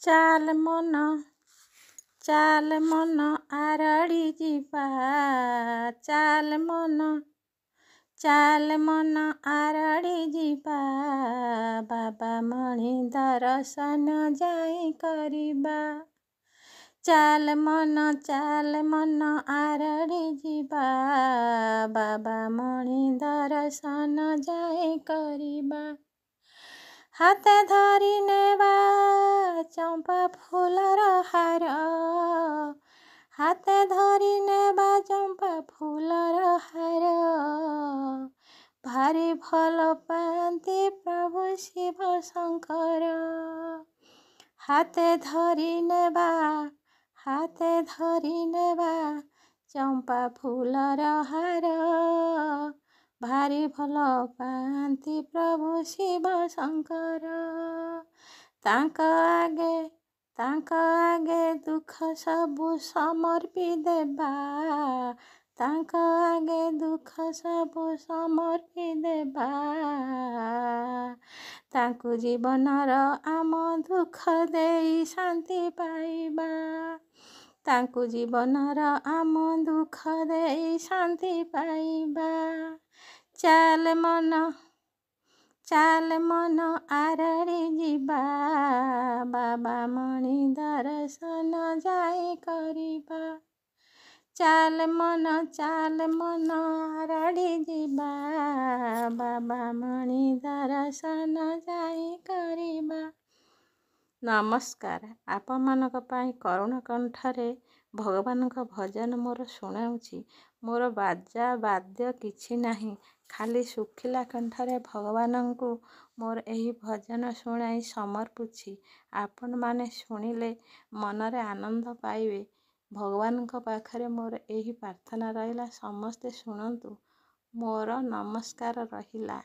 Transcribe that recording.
ଚାଲ ମନ ଆରଡ଼ି ଯିବା, ଚାଲ ମନ ଆରଡ଼ି ଯିବା, ବାବା ମଣି ଦର୍ଶନ ଯାଇ କରିବା। ଚାଲ ମନ ଆରଡ଼ି ଯିବା, ବାବା ମଣି ଦର୍ଶନ ଯାଇ କରିବା। ହାତେ ଧରି ନେବା ଚମ୍ପା ଫୁଲର ହାର, ହାତେ ଧରି ନେବା ଚମ୍ପା ଫୁଲର ହାର, ଭାରି ଭଲ ପାଆନ୍ତି ପ୍ରଭୁ ଶିବ ଶଙ୍କର। ହାତେ ଧରି ନେବା ଚମ୍ପା ଫୁଲର ହାର, ଭାରି ଭଲ ପାଆନ୍ତି ପ୍ରଭୁ ଶିବ ଶଙ୍କର। ତାଙ୍କ ଆଗେ ଦୁଃଖ ସବୁ ସମର୍ପି ଦେବା, ତାଙ୍କ ଆଗେ ଦୁଃଖ ସବୁ ସମର୍ପି ଦେବା। ତାଙ୍କୁ ଜୀବନର ଆମ ଦୁଃଖ ଦେଇ ଶାନ୍ତି ପାଇବା, ତାଙ୍କୁ ଜୀବନର ଆମ ଦୁଃଖ ଦେଇ ଶାନ୍ତି ପାଇବା। ଚାଲ ମନ ଆରଡ଼ି ଯିବା, ବାବା ମଣି ଦର୍ଶନ ଯାଇ କରିବା। ଚାଲ ମନ ଆରଡ଼ି ଯିବା, ବାବା ମଣି ଦର୍ଶନ ଯାଇ କରିବା। ନମସ୍କାର। ଆପଣମାନଙ୍କ ପାଇଁ କରୁଣ କଣ୍ଠରେ ଭଗବାନଙ୍କ ଭଜନ ମୋର ଶୁଣାଉଛି। ମୋର ବାଜା ବାଦ୍ୟ କିଛି ନାହିଁ, ଖାଲି ଶୁଖିଲା କଣ୍ଠରେ ଭଗବାନଙ୍କୁ ମୋର ଏହି ଭଜନ ଶୁଣାଇ ସମର୍ପୁଛି। ଆପଣମାନେ ଶୁଣିଲେ ମନରେ ଆନନ୍ଦ ପାଇବେ। ଭଗବାନଙ୍କ ପାଖରେ ମୋର ଏହି ପ୍ରାର୍ଥନା ରହିଲା, ସମସ୍ତେ ଶୁଣନ୍ତୁ। ମୋର ନମସ୍କାର ରହିଲା।